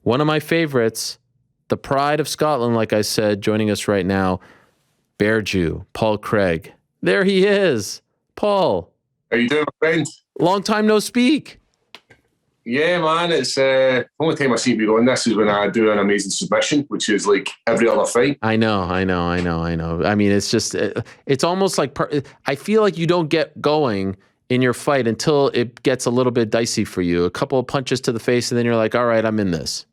One of my favorites, the pride of Scotland, like I said, joining us right now, Bear Jew, Paul Craig. There he is. Paul. How you doing, my friend? Long time no speak. Yeah, man, it's the only time I seem to be on this is when I do an amazing submission, which is like every other fight. I know. I mean, it's just, it's almost like, I feel like you don't get going in your fight until it gets a little bit dicey for you. A couple of punches to the face and then you're like, all right, I'm in this.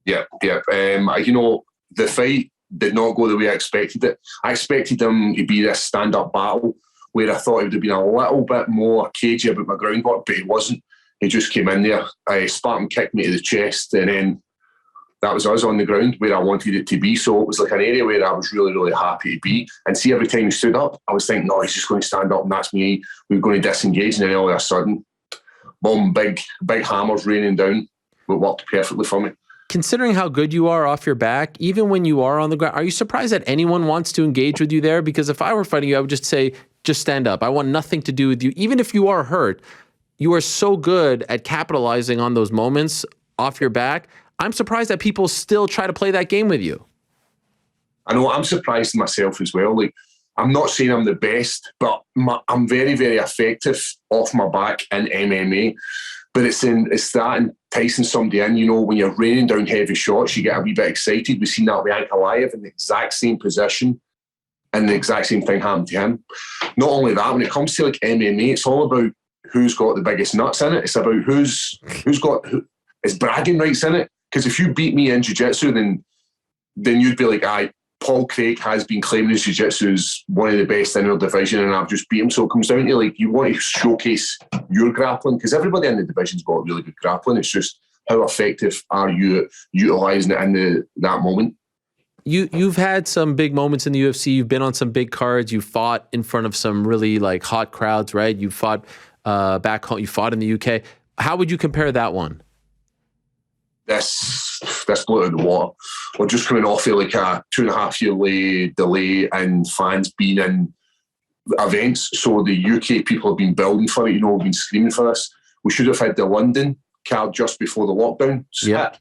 Yeah. The fight did not go the way I expected it. I expected them to be this stand-up battle where I thought it would have been a little bit more cagey about my groundwork, but it wasn't. He just came in there, Spartan kicked me to the chest, and then that was us on the ground where I wanted it to be. So it was like an area where I was really, really happy to be. And see, every time he stood up, I was thinking, no, he's just going to stand up and that's me. We're going to disengage. And then all of a sudden, boom, big hammers raining down. It worked perfectly for me. Considering how good you are off your back, even when you are on the ground, are you surprised that anyone wants to engage with you there? Because if I were fighting you, I would just say, just stand up. I want nothing to do with you. Even if you are hurt, you are so good at capitalizing on those moments off your back. I'm surprised that people still try to play that game with you. I know, I'm surprised myself as well. Like, I'm not saying I'm the best, but I'm very, very effective off my back in MMA. But it's that enticing somebody in, when you're raining down heavy shots, you get a wee bit excited. We've seen that with Ankalaev in the exact same position, and the exact same thing happened to him. Not only that, when it comes to like MMA, it's all about who's got the biggest nuts in it. It's about who's got it's bragging rights in it. Because if you beat me in jiu-jitsu, then you'd be like, Paul Craig has been claiming his jiu-jitsu as one of the best in our division, and I've just beat him. So it comes down to like, you want to showcase your grappling, because everybody in the division's got really good grappling. It's just how effective are you at utilising it in that moment. You've had some big moments in the UFC. You've been on some big cards. You fought in front of some really like hot crowds, right? You fought back home. You fought in the UK. How would you compare that one? This blew out of the water. We're just coming off of like a 2.5 year delay and fans being in events. So the UK people have been building for it, have been screaming for this. We should have had the London card just before the lockdown. Yeah.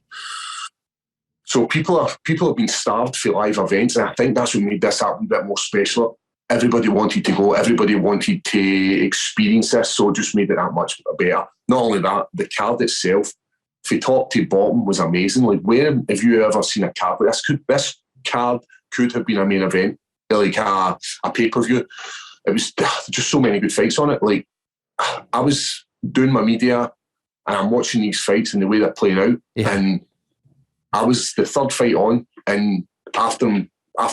So people have been starved for live events, and I think that's what made this a bit more special. Everybody wanted to go, everybody wanted to experience this, so it just made it that much better. Not only that, the card itself, from top to bottom, was amazing. Like, where have you ever seen a card like this? This card could have been a main event, like a pay-per-view. It was just so many good fights on it. Like, I was doing my media and I'm watching these fights and the way they're playing out, and I was the third fight on, and after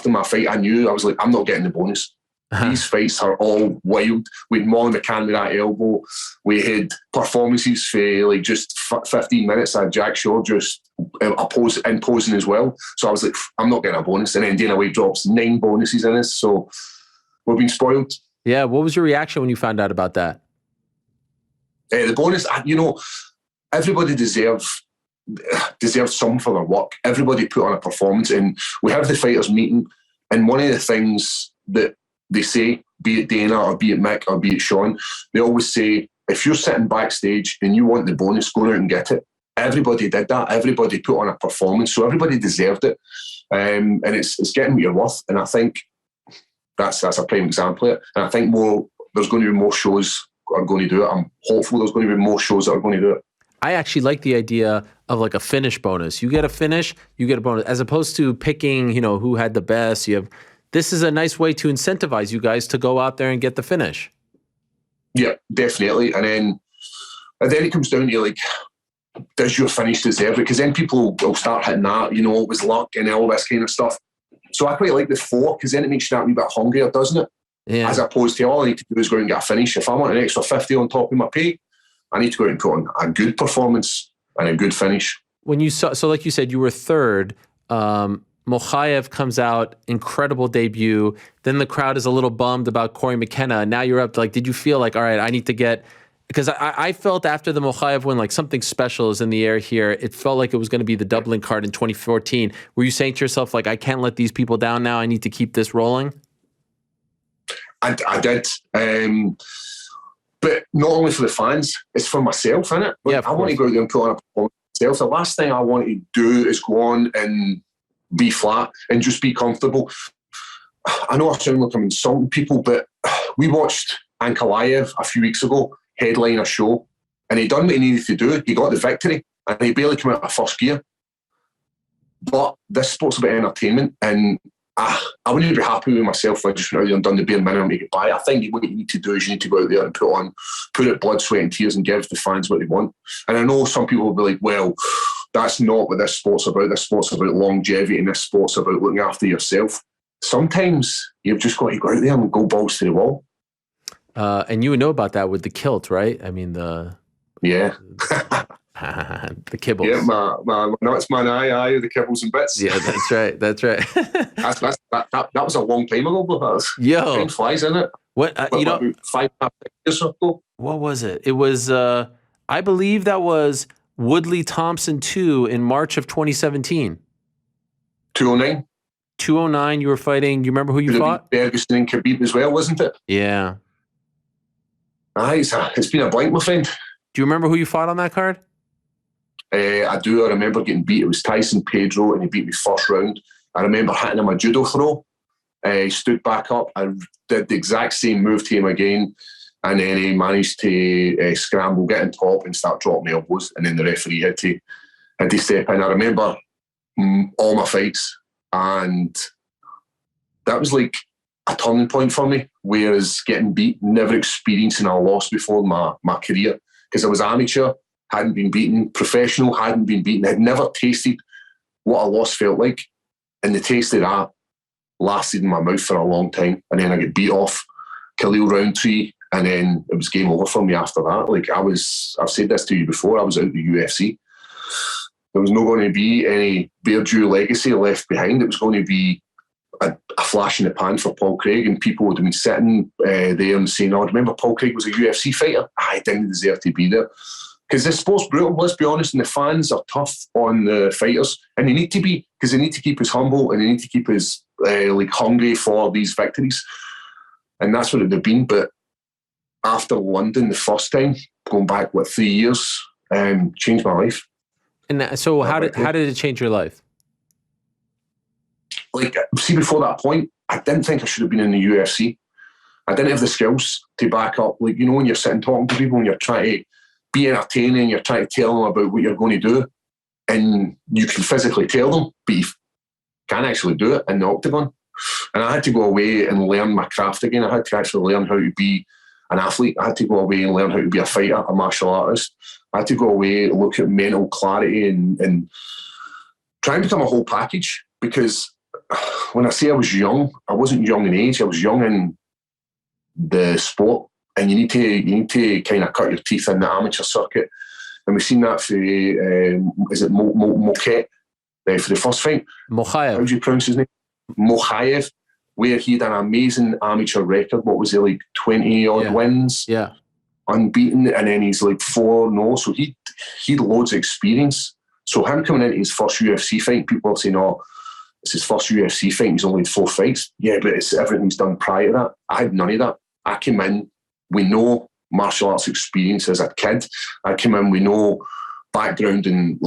my fight, I knew, I was like, I'm not getting the bonus. These fights are all wild. We had Molly McCann with that elbow. We had performances for like just 15 minutes at Jack Shaw just imposing as well. So I was like, I'm not getting a bonus. And then Dana White drops 9 bonuses in this. So we've been spoiled. Yeah. What was your reaction when you found out about that? The bonus, everybody deserves something for their work. Everybody put on a performance, and we have the fighters meeting. And one of the things that they say, be it Dana or be it Mick or be it Sean, they always say, if you're sitting backstage and you want the bonus, go out and get it. Everybody did that. Everybody put on a performance, so everybody deserved it. And it's getting what you're worth. And I think that's a prime example of it. And I think there's going to be more shows that are going to do it. I'm hopeful there's going to be more shows that are going to do it. I actually like the idea of like a finish bonus. You get a finish, you get a bonus, as opposed to picking, who had the best. This is a nice way to incentivize you guys to go out there and get the finish. Yeah, definitely. And then it comes down to like, does your finish deserve it? Because then people will start hitting that, it was luck and all this kind of stuff. So I quite like the 4, because then it makes you that wee bit hungrier, doesn't it? Yeah. As opposed to all I need to do is go and get a finish. If I want an extra 50 on top of my pay, I need to go out and put on a good performance and a good finish. When you saw, so like you said, you were third. Mokaev comes out, incredible debut. Then the crowd is a little bummed about Corey McKenna. Now you're up. Like, did you feel like, all right, I need to get? Because I felt after the Mokaev win, like something special is in the air here. It felt like it was going to be the Dublin card in 2014. Were you saying to yourself, like, I can't let these people down now. I need to keep this rolling? I did. But not only for the fans, it's for myself, innit? Like, I want to go out there and put on a performance myself. The last thing I want to do is go on and be flat and just be comfortable. I know I sound like I'm insulting people, but we watched Ankalaev a few weeks ago headline a show, and he done what he needed to do. He got the victory, and he barely came out of first gear. But this sport's about entertainment, and I wouldn't be happy with myself if I just went out there and done the bare minimum to get by. I think what you need to do is you need to go out there and put it blood, sweat and tears and give the fans what they want. And I know some people will be like, well, that's not what this sport's about. This sport's about longevity, and this sport's about looking after yourself. Sometimes you've just got to go out there and go balls to the wall. And you would know about that with the kilt, right? I mean, yeah. The kibbles. Yeah, my nuts, man, aye, the kibbles and bits. Yeah, that's right. That's right. that was a long time ago, but time flies, isn't it? What, 5 years ago. What was it? It was, I believe that was Woodley Thompson 2 in March of 2017. 209. 209, you were fighting. You remember who you fought? Ferguson and Khabib as well, wasn't it? Yeah. Aye, it's been a blank, my friend. Do you remember who you fought on that card? I do. I remember getting beat. It was Tyson Pedro, and he beat me first round. I remember hitting him a judo throw. He stood back up. I did the exact same move to him again, and then he managed to scramble, get on top, and start dropping elbows. And then the referee had to step in. I remember all my fights, and that was like a turning point for me. Whereas getting beat, never experiencing a loss before my career, because I was amateur, hadn't been beaten, professional, hadn't been beaten, had never tasted what a loss felt like. And the taste of that lasted in my mouth for a long time. And then I get beat off Khalil Roundtree, and then it was game over for me after that. Like I've said this to you before, I was out of the UFC. There was not going to be any Beardew legacy left behind. It was going to be a flash in the pan for Paul Craig, and people would have been sitting there and saying, oh, remember Paul Craig was a UFC fighter? I didn't deserve to be there. Because this sport's brutal, let's be honest, and the fans are tough on the fighters, and they need to be, because they need to keep us humble, and they need to keep us hungry for these victories. And that's what they've been. But after London, the first time, going back, 3 years, changed my life. And so how did it change your life? See, before that point, I didn't think I should have been in the UFC. I didn't have the skills to back up. When you're sitting talking to people and you're trying to be entertaining, you're trying to tell them about what you're going to do, and you can physically tell them, but you can't actually do it in the octagon. And I had to go away and learn my craft again. I had to actually learn how to be an athlete. I had to go away and learn how to be a fighter, a martial artist. I had to go away and look at mental clarity and try and become a whole package. Because when I say I was young, I wasn't young in age. I was young in the sport, and you need to kind of cut your teeth in the amateur circuit. And we've seen that for is it Moquet for the first fight? Mochaev. How do you pronounce his name? Mochaev, where he had an amazing amateur record. What was it, 20 odd wins? Yeah. Unbeaten, and then he's 4-0. So he had loads of experience. So him coming into his first UFC fight, people are saying, oh, it's his first UFC fight, he's only had 4 fights. Yeah, but it's everything he's done prior to that. I had none of that. I came in, we know martial arts experience as a kid. I came in, we know background in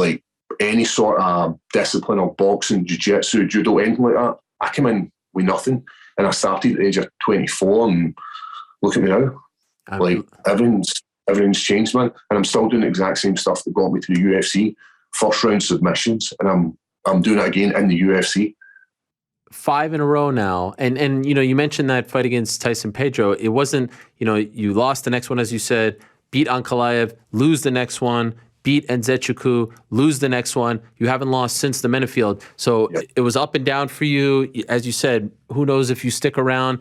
any sort of discipline of boxing, jiu-jitsu, judo, anything like that. I came in with nothing, and I started at the age of 24, and look at me now. Everything's changed, man. And I'm still doing the exact same stuff that got me to the UFC. First round submissions, and I'm doing it again in the UFC. 5 in a row now. And you mentioned that fight against Tyson Pedro. It wasn't, you lost the next one, as you said, beat Ankalaev, lose the next one, beat Nzechukwu, lose the next one. You haven't lost since the Mennefield. So It was up and down for you. As you said, who knows if you stick around.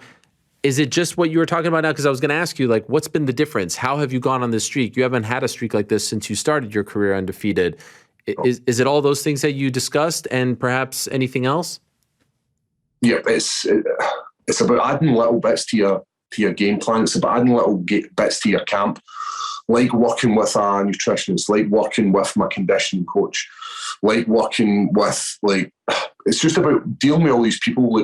Is it just what you were talking about now? Because I was going to ask you, what's been the difference? How have you gone on this streak? You haven't had a streak like this since you started your career undefeated. Is it all those things that you discussed, and perhaps anything else? Yeah, it's about adding little bits to your game plan. It's about adding little bits to your camp, like working with a nutritionist, like working with my conditioning coach, like working with it's just about dealing with all these people.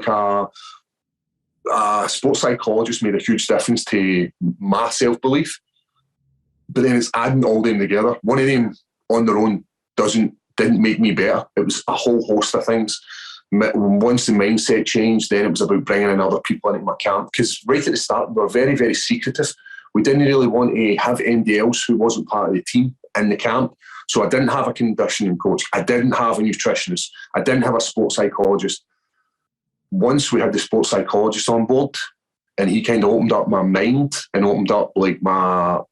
A sports psychologist made a huge difference to my self-belief, but then it's adding all them together. One of them on their own didn't make me better. It was a whole host of things. Once the mindset changed, then it was about bringing in other people into my camp, because right at the start we were very, very secretive. We didn't really want to have anybody else who wasn't part of the team in the camp. So I didn't have a conditioning coach. I didn't have a nutritionist. I didn't have a sports psychologist. Once we had the sports psychologist on board, and he kind of opened up my mind and opened up my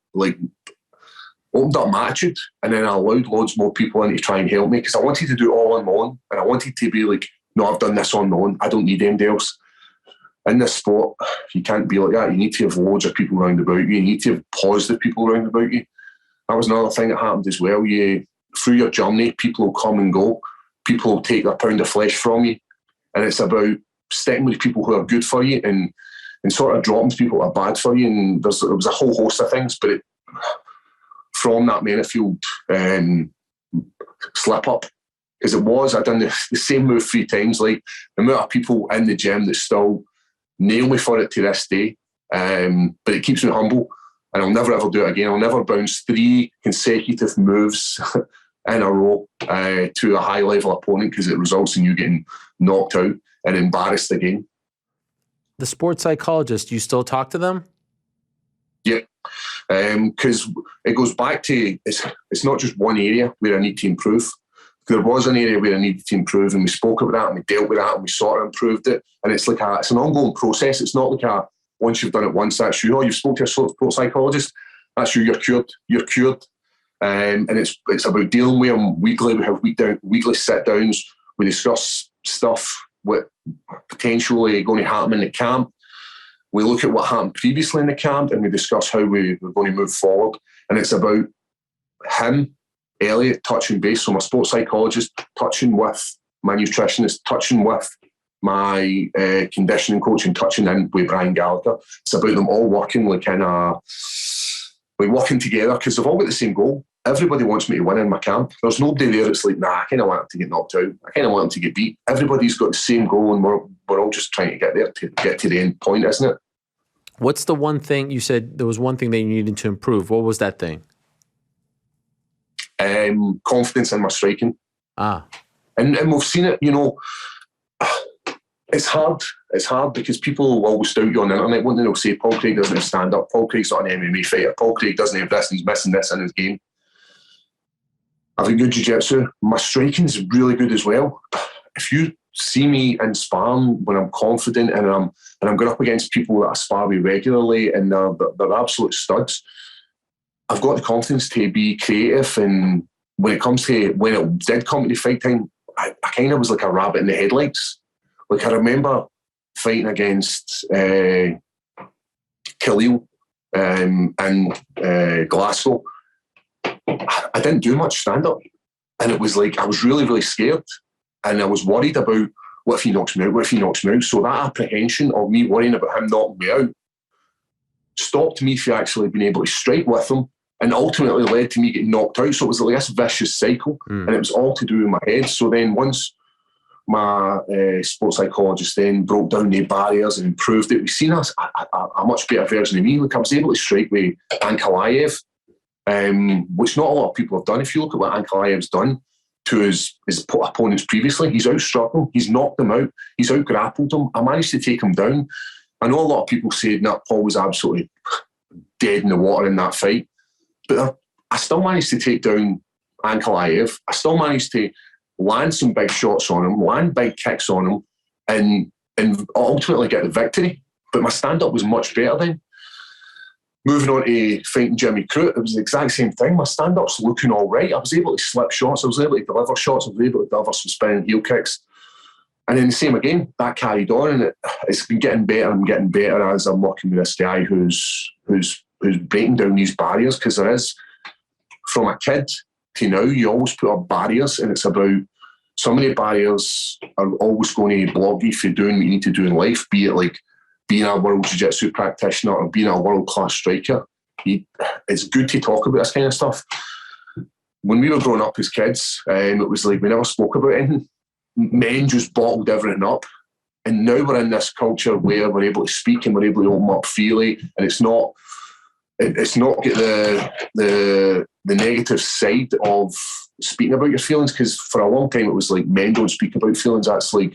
attitude, and then I allowed loads more people in to try and help me, because I wanted to do it all on my own, and I wanted to be like, no, I've done this on my own. I don't need anybody else. In this sport, you can't be like that. You need to have loads of people around about you. You need to have positive people around about you. That was another thing that happened as well. Through your journey, people will come and go. People will take their pound of flesh from you. And it's about sticking with people who are good for you and sort of dropping people who are bad for you. And there was a whole host of things. But from that Menifield slip up, because I'd done the same move 3 times. Like, the amount of people in the gym that still nail me for it to this day. But it keeps me humble. And I'll never ever do it again. I'll never bounce 3 consecutive moves in a row to a high level opponent, because it results in you getting knocked out and embarrassed again. The sports psychologist, you still talk to them? Yeah, because it goes back to, it's not just one area where I need to improve. There was an area where I needed to improve, and we spoke about that, and we dealt with that, and we sort of improved it. And it's like it's an ongoing process. It's not like once you've done it once, that's you. Oh, you've spoken to a sports psychologist, that's you. You're cured. You're cured. And it's about dealing with them weekly. We have weekly sit downs. We discuss stuff what potentially going to happen in the camp. We look at what happened previously in the camp, and we discuss how we're going to move forward. And it's about him, Elliot, touching base. So my sports psychologist touching with my nutritionist, touching with my conditioning coach, and touching in with Brian Gallagher. It's about them all working working together, because they've all got the same goal. Everybody wants me to win in my camp. There's nobody there that's like, nah, I kind of want them to get knocked out. I kind of want them to get beat. Everybody's got the same goal, and we're all just trying to get there, to get to the end point, isn't it? What's the one thing you said there was one thing that you needed to improve? What was that thing? Confidence in my striking. And we've seen it, it's hard. It's hard because people will always doubt you on the internet. One thing they'll say, Paul Craig doesn't have stand-up. Paul Craig's not an MMA fighter. Paul Craig doesn't have this, and he's missing this in his game. I have a good jiu-jitsu. My striking's really good as well. If you see me in sparring when I'm confident and I'm going up against people that I spar with regularly, and they're absolute studs, I've got the confidence to be creative. And when it did come to the fight time, I kind of was like a rabbit in the headlights. Like, I remember fighting against Khalil in Glasgow. I didn't do much stand-up. And it was like, I was really, really scared. And I was worried about, what if he knocks me out? What if he knocks me out? So that apprehension of me worrying about him knocking me out stopped me from actually being able to strike with him, and ultimately led to me getting knocked out. So it was like this vicious cycle. And it was all to do with my head. So then once my sports psychologist then broke down the barriers and improved it, we've seen a much better version of me. Like, I was able to strike with Ankalaev, which not a lot of people have done. If you look at what Ankalaev's done to his opponents previously, he's outstruck them, he's knocked them out, he's outgrappled them. I managed to take him down. I know a lot of people said that Paul was absolutely dead in the water in that fight, but I still managed to take down Ankalaev. I still managed to land some big shots on him, land big kicks on him, and ultimately get the victory. But my stand-up was much better then. Moving on to fighting Jimmy Crute, it was the exact same thing. My stand-up's looking all right. I was able to slip shots. I was able to deliver shots. I was able to deliver some spinning heel kicks. And then the same again, that carried on, and it's been getting better and getting better as I'm working with this guy who's breaking down these barriers, because there is, from a kid to now, you always put up barriers, and it's about, some of the barriers are always going to block you from doing what you need to do in life, be it like being a world jiu-jitsu practitioner or being a world-class striker. It's good to talk about this kind of stuff. When we were growing up as kids, it was like we never spoke about anything. Men just bottled everything up. And now we're in this culture where we're able to speak and we're able to open up freely, and it's not it's not get the negative side of speaking about your feelings, because for a long time it was like men don't speak about feelings. That's like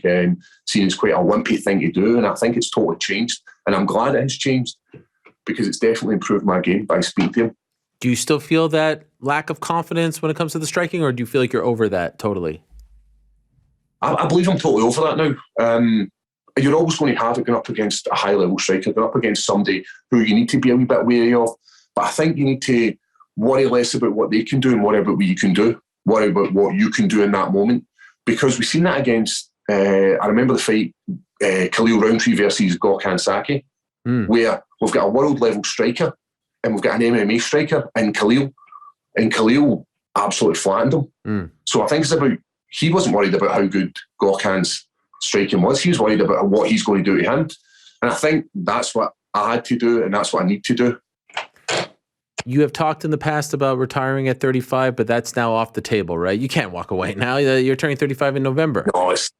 seen as quite a wimpy thing to do, and I think it's totally changed, and I'm glad it has changed because it's definitely improved my game by speaking to him. Do you still feel that lack of confidence when it comes to the striking, or do you feel like you're over that totally? I believe I'm totally over that now. You're always going to have it going up against a high-level striker, going up against somebody who you need to be a wee bit wary of. But I think you need to worry less about what they can do and worry about what you can do. Worry about what you can do in that moment. Because we've seen that against, I remember the fight, Khalil Roundtree versus Gokhan Saki, where we've got a world-level striker and we've got an MMA striker in Khalil. And Khalil absolutely flattened him. So I think it's about, he wasn't worried about how good Gokhan's striking was. He was worried about what he's going to do to him. And I think that's what I had to do, and that's what I need to do. You have talked in the past about retiring at 35, but that's now off the table, right? You can't walk away now. You're turning 35 in November. No, it's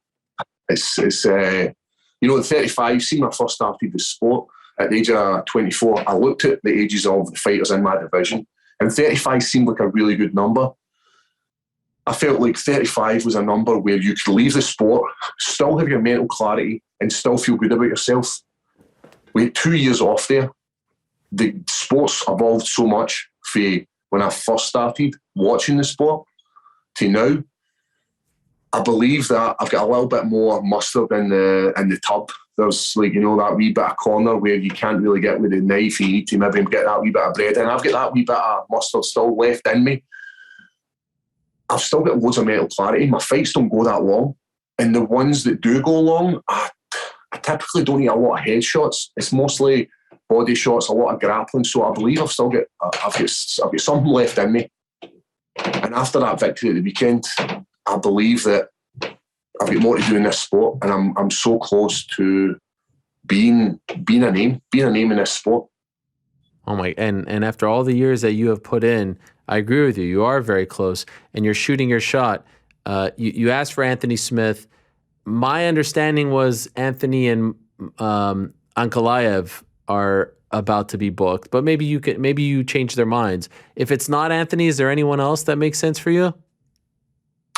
you know, at 35, see, when I first started the sport, at the age of 24, I looked at the ages of the fighters in my division, and 35 seemed like a really good number. I felt like 35 was a number where you could leave the sport, still have your mental clarity, and still feel good about yourself. We had 2 years off there. The sport's evolved so much from when I first started watching the sport to now. I believe that I've got a little bit more mustard in the tub. There's like, you know, that wee bit of corner where you can't really get with the knife. You need to maybe get that wee bit of bread in. I've got that wee bit of mustard still left in me. I've still got loads of mental clarity. My fights don't go that long. And the ones that do go long, I typically don't eat a lot of headshots. It's mostly body shots, a lot of grappling. So I believe I've got something left in me. And after that victory at the weekend, I believe that I've got more to do in this sport, and I'm so close to being a name in this sport. Oh my! And after all the years that you have put in, I agree with you. You are very close, and you're shooting your shot. You asked for Anthony Smith. My understanding was Anthony and Ankalaev are about to be booked, but maybe you change their minds. If it's not Anthony, is there anyone else that makes sense for you?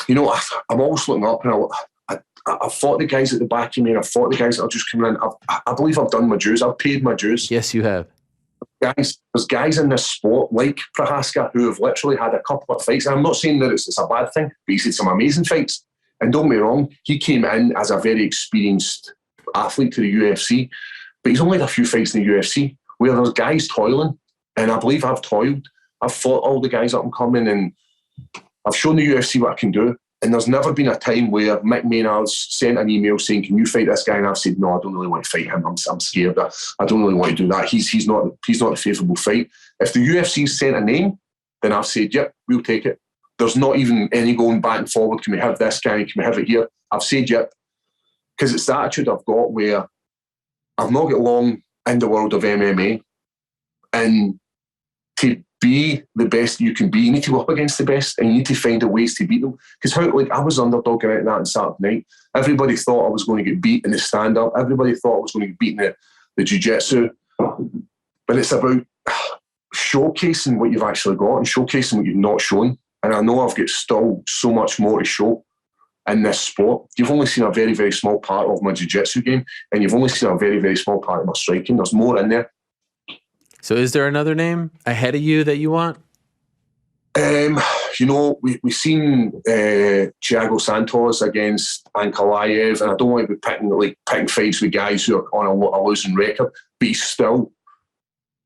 You know, I'm always looking up, and I've fought the guys at the back of me, and I've fought the guys that are just coming in. I believe I've done my dues. I've paid my dues. Yes, you have. There's guys in this sport like Prohaska who have literally had a couple of fights. And I'm not saying that it's a bad thing, but he's had some amazing fights. And don't get me wrong, he came in as a very experienced athlete to the UFC, but he's only had a few fights in the UFC where there's guys toiling. And I believe I've toiled. I've fought all the guys up and coming, and I've shown the UFC what I can do. And there's never been a time where Mick Maynard's sent an email saying, "Can you fight this guy?" And I've said, "No, I don't really want to fight him. I'm scared. I don't really want to do that. He's not a favourable fight." If the UFC sent a name, then I've said, "Yep, we'll take it." There's not even any going back and forward. Can we have this guy? Can we have it here? I've said yep, because it's the attitude I've got where I've not got long in the world of MMA, and to be the best you can be, you need to go up against the best, and you need to find a ways to beat them. Because I was underdog out of that on Saturday night. Everybody thought I was going to get beat in the stand-up. Everybody thought I was going to get beat in the jiu-jitsu. But it's about showcasing what you've actually got and showcasing what you've not shown. And I know I've got still so much more to show in this sport. You've only seen a very, very small part of my jiu-jitsu game, and you've only seen a very, very small part of my striking. There's more in there. So is there another name ahead of you that you want? You know, we've seen Thiago Santos against Ankalaev, and I don't want to be picking fights with guys who are on a losing record, but he's still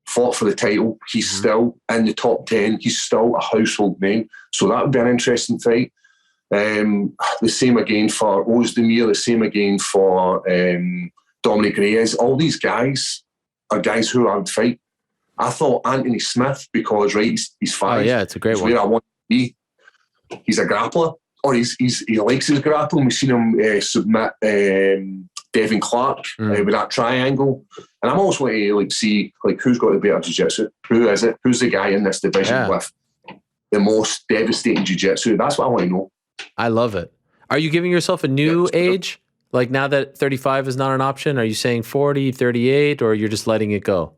fought for the title. He's still in the top 10. He's still a household name. So that would be an interesting fight. The same again for Ozdemir, the same again for Dominic Reyes. All these guys are guys who I would fight. I thought Anthony Smith, because he's 5. Oh yeah, it's a great one. Where I want to be. He's a grappler, or he likes his grappling. We've seen him submit Devin Clark with that triangle, and I'm always wanting to see who's got the better jiu-jitsu. Who is it? Who's the guy in this division with the most devastating jiu-jitsu? That's what I want to know. I love it. Are you giving yourself a new age? Like now that 35 is not an option, are you saying 40, 38, or you're just letting it go?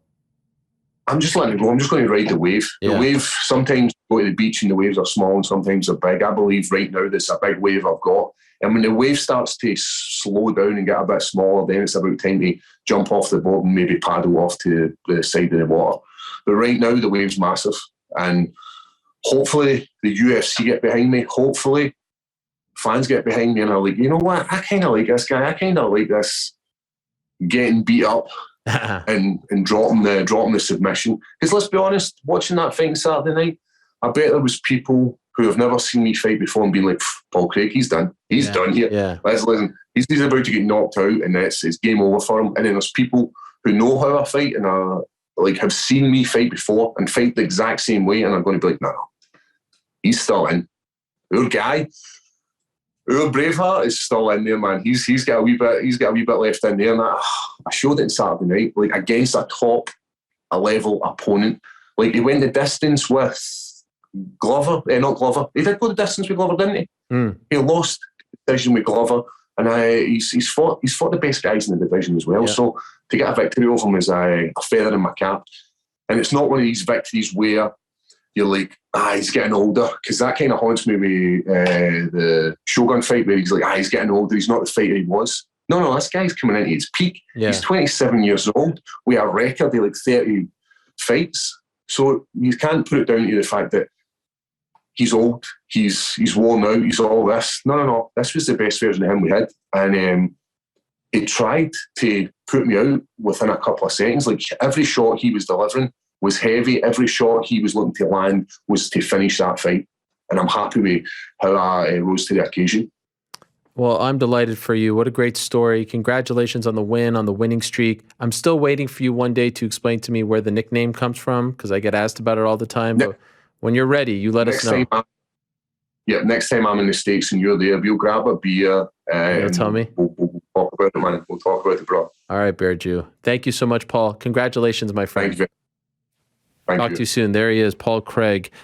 I'm just letting it go. I'm just going to ride the wave. Yeah. The wave, sometimes you go to the beach and the waves are small and sometimes they're big. I believe right now that's a big wave I've got. And when the wave starts to slow down and get a bit smaller, then it's about time to jump off the boat and maybe paddle off to the side of the water. But right now, the wave's massive. And hopefully the UFC get behind me. Hopefully fans get behind me and are like, you know what? I kind of like this guy. I kind of like this getting beat up and dropping the submission. Because let's be honest, watching that fight Saturday night, I bet there was people who have never seen me fight before and been like, Paul Craig, he's done. He's done here. Yeah. Listen, he's about to get knocked out and it's game over for him. And then there's people who know how I fight and are like have seen me fight before and fight the exact same way and are going to be like, no, he's still in. Our guy, our Braveheart is still in there, man. He's got a wee bit left in there. And I showed it on Saturday night, like against a top level opponent. Like he went the distance with Glover, not Glover. He did go the distance with Glover, didn't he? He lost the division with Glover, and he's fought the best guys in the division as well. Yeah. So to get a victory over him is a feather in my cap. And it's not one of these victories where you're like, he's getting older, because that kind of haunts me with the Shogun fight where he's like, he's getting older. He's not the fighter he was. No, this guy's coming into his peak. Yeah. He's 27 years old with a record of like 30 fights. So you can't put it down to the fact that he's old, he's worn out, he's all this. No. This was the best version of him we had. And he tried to put me out within a couple of seconds. Like every shot he was delivering was heavy. Every shot he was looking to land was to finish that fight. And I'm happy with how I rose to the occasion. Well, I'm delighted for you. What a great story. Congratulations on the win, on the winning streak. I'm still waiting for you one day to explain to me where the nickname comes from, because I get asked about it all the time. But when you're ready, you let us know. Next time I'm in the States and you're there, we'll grab a beer. You'll tell me? We'll talk about it, man. We'll talk about it, bro. All right, Bear Jew. Thank you so much, Paul. Congratulations, my friend. Thank you. Talk to you soon. There he is, Paul Craig.